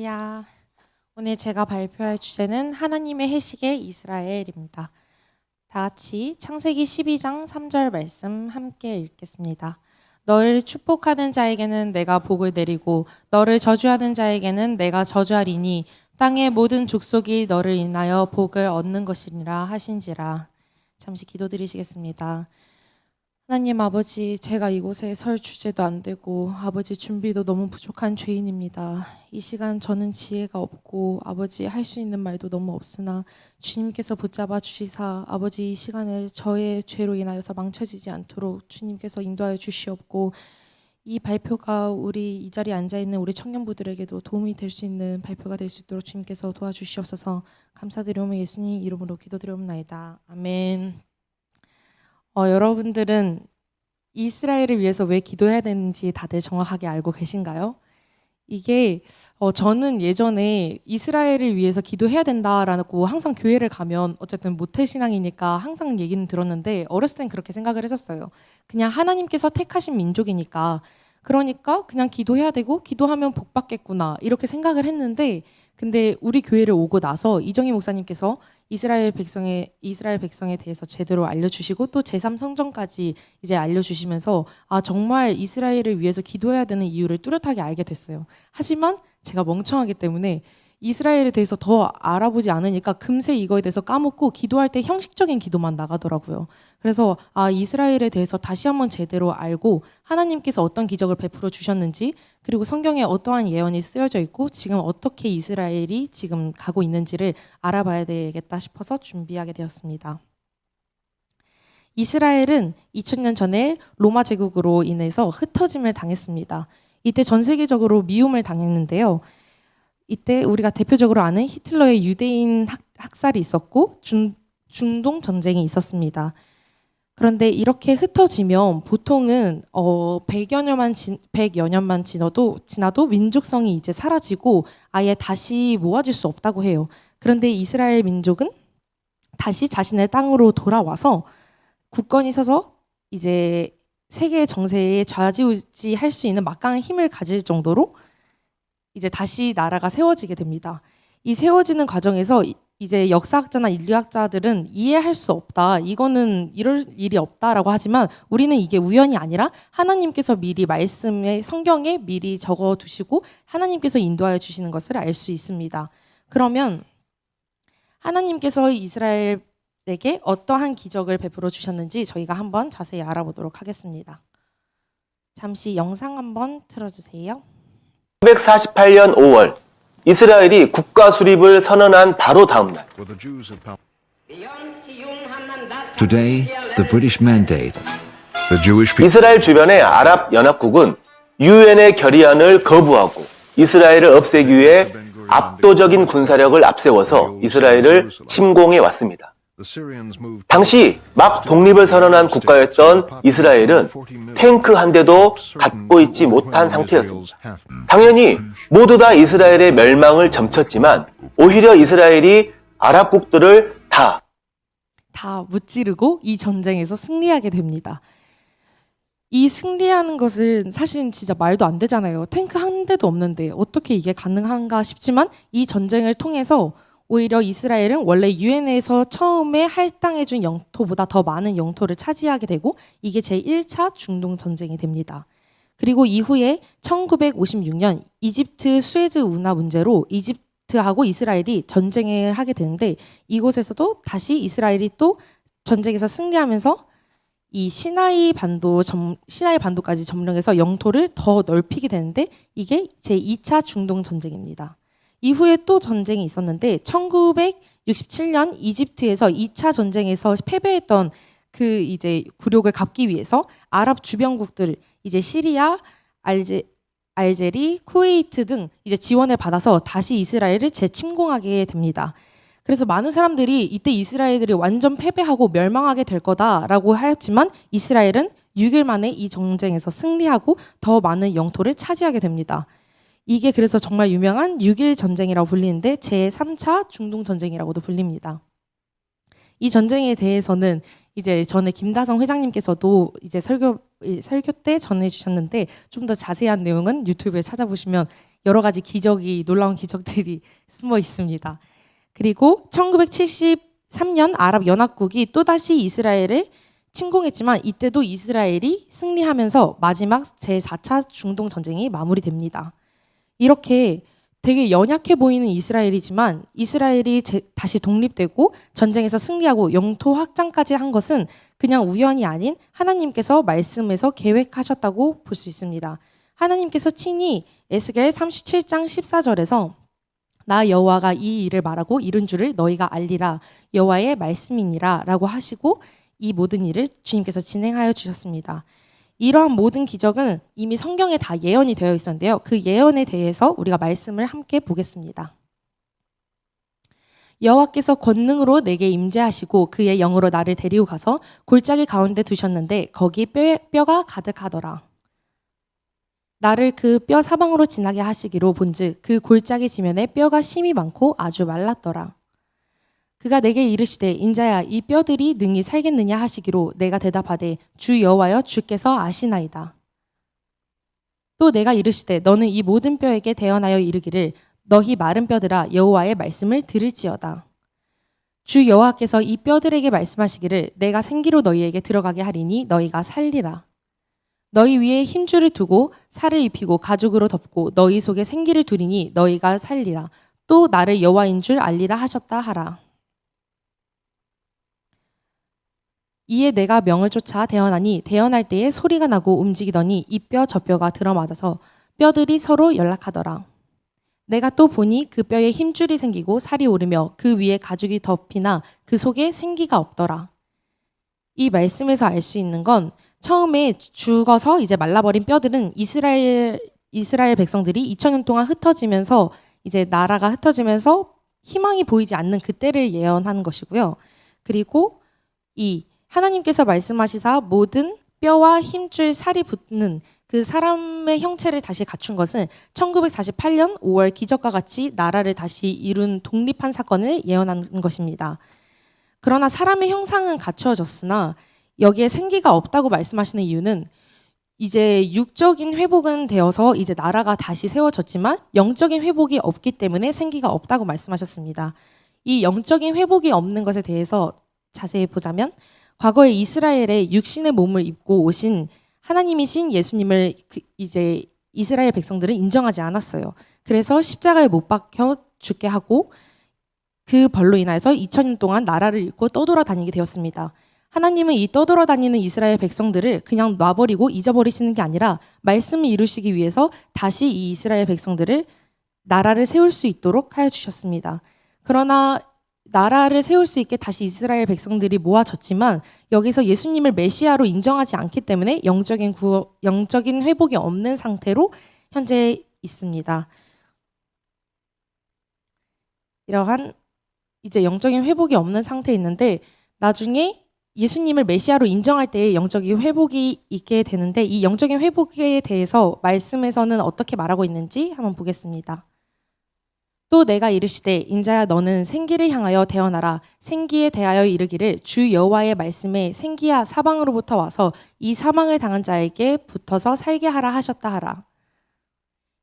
할렐루야. 오늘 제가 발표할 주제는 하나님의 해식의 이스라엘입니다. 다 같이 창세기 12장 3절 말씀 함께 읽겠습니다. 너를 축복하는 자에게는 내가 복을 내리고 너를 저주하는 자에게는 내가 저주하리니 땅의 모든 족속이 너를 인하여 복을 얻는 것이니라 하신지라. 잠시 기도드리시겠습니다. 하나님 아버지, 제가 이곳에 설 주제도 안 되고 아버지 준비도 너무 부족한 죄인입니다. 이 시간 저는 지혜가 없고 아버지 할 수 있는 말도 너무 없으나 주님께서 붙잡아 주시사 아버지 이 시간을 저의 죄로 인하여서 망쳐지지 않도록 주님께서 인도하여 주시옵고 이 발표가 우리 이 자리에 앉아있는 우리 청년부들에게도 도움이 될 수 있는 발표가 될 수 있도록 주님께서 도와주시옵소서. 감사드리오며 예수님 이름으로 기도드리옵나이다. 아멘. 여러분들은 이스라엘을 위해서 왜 기도해야 되는지 다들 정확하게 알고 계신가요? 이게 저는 예전에 이스라엘을 위해서 기도해야 된다라고 항상 교회를 가면 어쨌든 모태신앙이니까 항상 얘기는 들었는데 어렸을 땐 그렇게 생각을 했었어요. 그냥 하나님께서 택하신 민족이니까 그러니까 그냥 기도해야 되고 기도하면 복 받겠구나 이렇게 생각을 했는데 근데 우리 교회를 오고 나서 이정희 목사님께서 이스라엘 백성에 대해서 제대로 알려주시고 또 제3성전까지 이제 알려주시면서 아 정말 이스라엘을 위해서 기도해야 되는 이유를 뚜렷하게 알게 됐어요. 하지만 제가 멍청하기 때문에 이스라엘에 대해서 더 알아보지 않으니까 금세 이거에 대해서 까먹고 기도할 때 형식적인 기도만 나가더라고요. 그래서 이스라엘에 대해서 다시 한번 제대로 알고 하나님께서 어떤 기적을 베풀어 주셨는지 그리고 성경에 어떠한 예언이 쓰여져 있고 지금 어떻게 이스라엘이 지금 가고 있는지를 알아봐야 되겠다 싶어서 준비하게 되었습니다. 이스라엘은 2000년 전에 로마 제국으로 인해서 흩어짐을 당했습니다. 이때 전 세계적으로 미움을 당했는데요. 이때 우리가 대표적으로 아는 히틀러의 유대인 학살이 있었고 중동 전쟁이 있었습니다. 그런데 이렇게 흩어지면 보통은 100여 년만 지나도 민족성이 이제 사라지고 아예 다시 모아질 수 없다고 해요. 그런데 이스라엘 민족은 다시 자신의 땅으로 돌아와서 굳건히 서서 이제 세계 정세에 좌지우지할 수 있는 막강한 힘을 가질 정도로 이제 다시 나라가 세워지게 됩니다. 이 세워지는 과정에서 이제 역사학자나 인류학자들은 이해할 수 없다. 이거는 이럴 일이 없다라고 하지만 우리는 이게 우연이 아니라 하나님께서 미리 말씀에 성경에 미리 적어두시고 하나님께서 인도하여 주시는 것을 알 수 있습니다. 그러면 하나님께서 이스라엘에게 어떠한 기적을 베풀어 주셨는지 저희가 한번 자세히 알아보도록 하겠습니다. 잠시 영상 한번 틀어주세요. 1948년 5월 이스라엘이 국가 수립을 선언한 바로 다음 날 Today, the British mandate. 이스라엘 주변의 아랍 연합국은 유엔의 결의안을 거부하고 이스라엘을 없애기 위해 압도적인 군사력을 앞세워서 이스라엘을 침공해 왔습니다. 당시 막 독립을 선언한 국가였던 이스라엘은 탱크 한 대도 갖고 있지 못한 상태였습니다. 당연히 모두 다 이스라엘의 멸망을 점쳤지만 오히려 이스라엘이 아랍국들을 다 무찌르고 이 전쟁에서 승리하게 됩니다. 이 승리하는 것은 사실 진짜 말도 안 되잖아요. 탱크 한 대도 없는데 어떻게 이게 가능한가 싶지만 이 전쟁을 통해서 오히려 이스라엘은 원래 유엔에서 처음에 할당해준 영토보다 더 많은 영토를 차지하게 되고 이게 제1차 중동 전쟁이 됩니다. 그리고 이후에 1956년 이집트 수에즈 운하 문제로 이집트하고 이스라엘이 전쟁을 하게 되는데 이곳에서도 다시 이스라엘이 또 전쟁에서 승리하면서 이 시나이 반도까지 점령해서 영토를 더 넓히게 되는데 이게 제2차 중동 전쟁입니다. 이후에 또 전쟁이 있었는데 1967년 이집트에서 2차 전쟁에서 패배했던 그 이제 굴욕을 갚기 위해서 아랍 주변국들 이제 시리아, 알제리, 쿠웨이트 등 이제 지원을 받아서 다시 이스라엘을 재침공하게 됩니다. 그래서 많은 사람들이 이때 이스라엘들이 완전 패배하고 멸망하게 될 거다라고 하였지만 이스라엘은 6일 만에 이 전쟁에서 승리하고 더 많은 영토를 차지하게 됩니다. 이게 그래서 정말 유명한 6.1 전쟁이라고 불리는데 제3차 중동 전쟁이라고도 불립니다. 이 전쟁에 대해서는 이제 전에 김다성 회장님께서도 이제 설교 때 전해주셨는데 좀 더 자세한 내용은 유튜브에 찾아보시면 여러 가지 기적이 놀라운 기적들이 숨어 있습니다. 그리고 1973년 아랍 연합국이 또다시 이스라엘을 침공했지만 이때도 이스라엘이 승리하면서 마지막 제4차 중동 전쟁이 마무리됩니다. 이렇게 되게 연약해 보이는 이스라엘이지만 이스라엘이 다시 독립되고 전쟁에서 승리하고 영토 확장까지 한 것은 그냥 우연이 아닌 하나님께서 말씀에서 계획하셨다고 볼 수 있습니다. 하나님께서 친히 에스겔 37장 14절에서 나 여호와가 이 일을 말하고 이룬 줄을 너희가 알리라 여호와의 말씀이니라 라고 하시고 이 모든 일을 주님께서 진행하여 주셨습니다. 이러한 모든 기적은 이미 성경에 다 예언이 되어 있었는데요. 그 예언에 대해서 우리가 말씀을 함께 보겠습니다. 여호와께서 권능으로 내게 임재하시고 그의 영으로 나를 데리고 가서 골짜기 가운데 두셨는데 거기 뼈가 가득하더라. 나를 그 뼈 사방으로 지나게 하시기로 본즉 그 골짜기 지면에 뼈가 심이 많고 아주 말랐더라. 그가 내게 이르시되 인자야 이 뼈들이 능히 살겠느냐 하시기로 내가 대답하되 주 여호와여 주께서 아시나이다. 또 내가 이르시되 너는 이 모든 뼈에게 대언하여 이르기를 너희 마른 뼈들아 여호와의 말씀을 들을지어다. 주 여호와께서 이 뼈들에게 말씀하시기를 내가 생기로 너희에게 들어가게 하리니 너희가 살리라. 너희 위에 힘줄을 두고 살을 입히고 가죽으로 덮고 너희 속에 생기를 두리니 너희가 살리라. 또 나를 여호와인 줄 알리라 하셨다 하라. 이에 내가 명을 쫓아 대언하니 대언할 때에 소리가 나고 움직이더니 이 뼈 저 뼈가 들어맞아서 뼈들이 서로 연락하더라. 내가 또 보니 그 뼈에 힘줄이 생기고 살이 오르며 그 위에 가죽이 덮이나 그 속에 생기가 없더라. 이 말씀에서 알 수 있는 건 처음에 죽어서 이제 말라버린 뼈들은 이스라엘 백성들이 2000년 동안 흩어지면서 이제 나라가 흩어지면서 희망이 보이지 않는 그때를 예언하는 것이고요. 그리고 이 하나님께서 말씀하시사 모든 뼈와 힘줄 살이 붙는 그 사람의 형체를 다시 갖춘 것은 1948년 5월 기적과 같이 나라를 다시 이룬 독립한 사건을 예언하는 것입니다. 그러나 사람의 형상은 갖추어졌으나 여기에 생기가 없다고 말씀하시는 이유는 이제 육적인 회복은 되어서 이제 나라가 다시 세워졌지만 영적인 회복이 없기 때문에 생기가 없다고 말씀하셨습니다. 이 영적인 회복이 없는 것에 대해서 자세히 보자면 과거에 이스라엘의 육신의 몸을 입고 오신 하나님이신 예수님을 이제 이스라엘 백성들은 인정하지 않았어요. 그래서 십자가에 못 박혀 죽게 하고 그 벌로 인해서 2000년 동안 나라를 잃고 떠돌아다니게 되었습니다. 하나님은 이 떠돌아다니는 이스라엘 백성들을 그냥 놔버리고 잊어버리시는 게 아니라 말씀을 이루시기 위해서 다시 이 이스라엘 백성들을 나라를 세울 수 있도록 하여 주셨습니다. 그러나 나라를 세울 수 있게 다시 이스라엘 백성들이 모아졌지만 여기서 예수님을 메시아로 인정하지 않기 때문에 영적인 회복이 없는 상태로 현재 있습니다. 이러한 이제 영적인 회복이 없는 상태에 있는데 나중에 예수님을 메시아로 인정할 때에 영적인 회복이 있게 되는데 이 영적인 회복에 대해서 말씀에서는 어떻게 말하고 있는지 한번 보겠습니다. 또 내가 이르시되 인자야 너는 생기를 향하여 대언하라. 생기에 대하여 이르기를 주 여호와의 말씀에 생기야 사방으로부터 와서 이 사망을 당한 자에게 붙어서 살게 하라 하셨다 하라.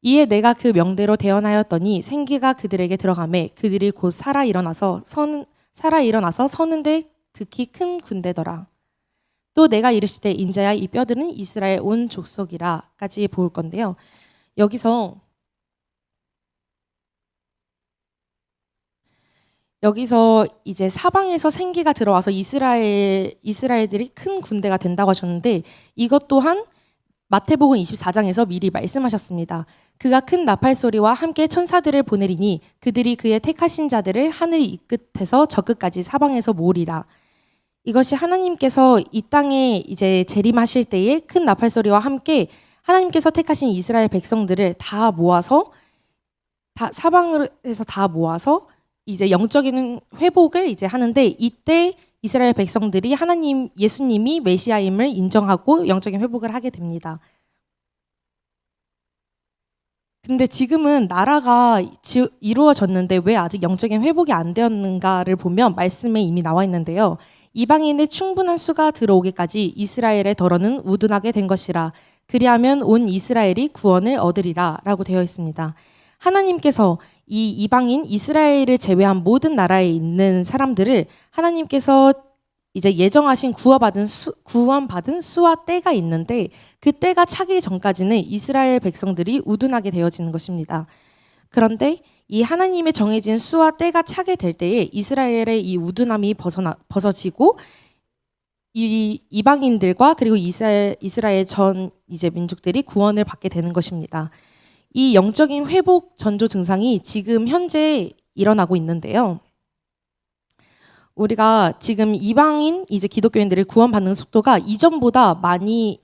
이에 내가 그 명대로 대언하였더니 생기가 그들에게 들어가매 그들이 곧 살아 일어나서 서는데 극히 큰 군대더라. 또 내가 이르시되 인자야 이 뼈들은 이스라엘 온 족속이라까지 볼 건데요. 여기서 이제 사방에서 생기가 들어와서 이스라엘들이 큰 군대가 된다고 하셨는데 이것 또한 마태복음 24장에서 미리 말씀하셨습니다. 그가 큰 나팔 소리와 함께 천사들을 보내리니 그들이 그의 택하신 자들을 하늘 이 끝에서 저 끝까지 사방에서 모으리라. 이것이 하나님께서 이 땅에 이제 재림하실 때에 큰 나팔 소리와 함께 하나님께서 택하신 이스라엘 백성들을 다 모아서 사방에서 다 모아서 이제 영적인 회복을 이제 하는데 이때 이스라엘 백성들이 하나님 예수님이 메시아임을 인정하고 영적인 회복을 하게 됩니다. 근데 지금은 나라가 이루어졌는데 왜 아직 영적인 회복이 안 되었는가를 보면 말씀에 이미 나와 있는데요. 이방인의 충분한 수가 들어오기까지 이스라엘의 덜어는 우둔하게 된 것이라. 그리하면 온 이스라엘이 구원을 얻으리라 라고 되어 있습니다. 하나님께서 이 이방인 이스라엘을 제외한 모든 나라에 있는 사람들을 하나님께서 이제 예정하신 구원받은 수와 때가 있는데 그 때가 차기 전까지는 이스라엘 백성들이 우둔하게 되어지는 것입니다. 그런데 이 하나님의 정해진 수와 때가 차게 될 때에 이스라엘의 이 우둔함이 벗어지고 이 이방인들과 그리고 이스라엘 전 이제 민족들이 구원을 받게 되는 것입니다. 이 영적인 회복 전조 증상이 지금 현재 일어나고 있는데요. 우리가 지금 이방인 이제 기독교인들을 구원받는 속도가 이전보다 많이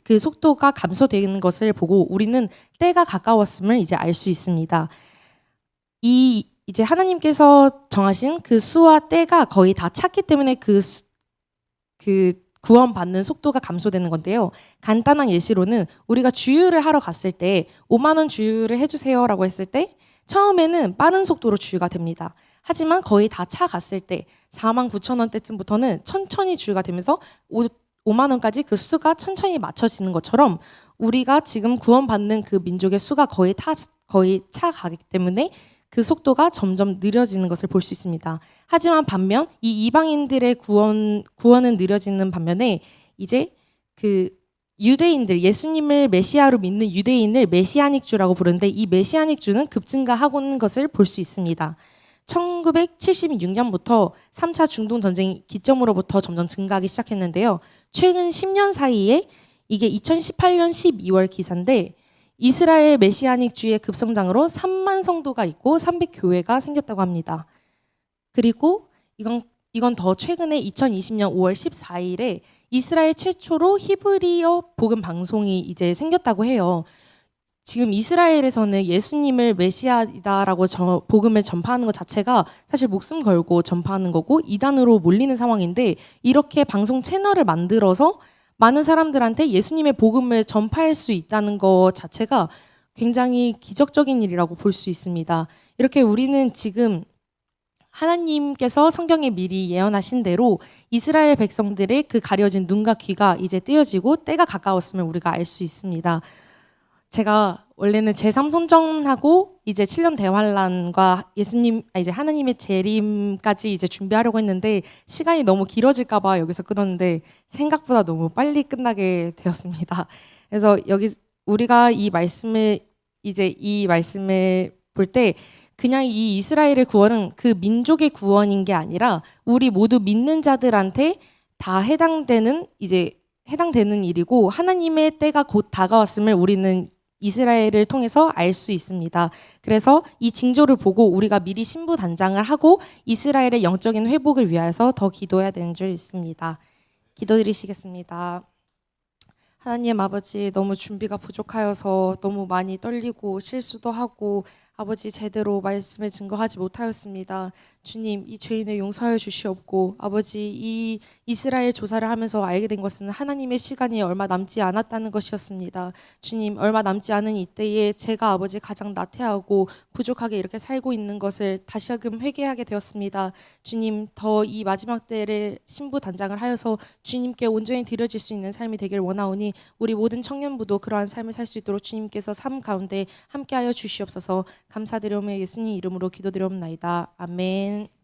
그 속도가 감소되는 것을 보고 우리는 때가 가까웠음을 이제 알 수 있습니다. 이제 하나님께서 정하신 그 수와 때가 거의 다 찼기 때문에 그 구원받는 속도가 감소되는 건데요. 간단한 예시로는 우리가 주유를 하러 갔을 때 5만 원 주유를 해주세요라고 했을 때 처음에는 빠른 속도로 주유가 됩니다. 하지만 거의 다 차 갔을 때 4만 9천 원대쯤부터는 천천히 주유가 되면서 5만 원까지 그 수가 천천히 맞춰지는 것처럼 우리가 지금 구원받는 그 민족의 수가 거의 차 가기 때문에 그 속도가 점점 느려지는 것을 볼 수 있습니다. 하지만 반면 이 이방인들의 구원은 느려지는 반면에 이제 그 유대인들, 예수님을 메시아로 믿는 유대인을 메시아닉주라고 부르는데 이 메시아닉주는 급증가하고는 것을 볼 수 있습니다. 1976년부터 3차 중동 전쟁 기점으로부터 점점 증가하기 시작했는데요. 최근 10년 사이에 이게 2018년 12월 기사인데 이스라엘 메시아닉주의 급성장으로 3만 성도가 있고 300교회가 생겼다고 합니다. 그리고 이건 더 최근에 2020년 5월 14일에 이스라엘 최초로 히브리어 복음 방송이 이제 생겼다고 해요. 지금 이스라엘에서는 예수님을 메시아이다라고 복음을 전파하는 것 자체가 사실 목숨 걸고 전파하는 거고 이단으로 몰리는 상황인데 이렇게 방송 채널을 만들어서 많은 사람들한테 예수님의 복음을 전파할 수 있다는 것 자체가 굉장히 기적적인 일이라고 볼 수 있습니다. 이렇게 우리는 지금 하나님께서 성경에 미리 예언하신 대로 이스라엘 백성들의 그 가려진 눈과 귀가 이제 띄어지고 때가 가까웠음을 우리가 알 수 있습니다. 제가 원래는 제3손전하고 이제 7년 대환란과 이제 하나님의 재림까지 이제 준비하려고 했는데 시간이 너무 길어질까봐 여기서 끊었는데 생각보다 너무 빨리 끝나게 되었습니다. 그래서 여기 우리가 이 말씀을 볼 때 그냥 이 이스라엘의 구원은 그 민족의 구원인 게 아니라 우리 모두 믿는 자들한테 다 해당되는 일이고 하나님의 때가 곧 다가왔음을 우리는 이스라엘을 통해서 알 수 있습니다. 그래서 이 징조를 보고 우리가 미리 신부단장을 하고 이스라엘의 영적인 회복을 위하여서 더 기도해야 되는 줄 있습니다. 기도드리시겠습니다. 하나님 아버지, 너무 준비가 부족하여서 너무 많이 떨리고 실수도 하고 아버지 제대로 말씀을 증거하지 못하였습니다. 주님, 이 죄인을 용서하여 주시옵고 아버지 이 이스라엘 조사를 하면서 알게 된 것은 하나님의 시간이 얼마 남지 않았다는 것이었습니다. 주님, 얼마 남지 않은 이때에 제가 아버지 가장 나태하고 부족하게 이렇게 살고 있는 것을 다시금 회개하게 되었습니다. 주님, 더 이 마지막 때를 신부단장을 하여서 주님께 온전히 드려질 수 있는 삶이 되길 원하오니 우리 모든 청년부도 그러한 삶을 살 수 있도록 주님께서 삶 가운데 함께하여 주시옵소서. 감사드리오며 예수님 이름으로 기도드리옵나이다. 아멘.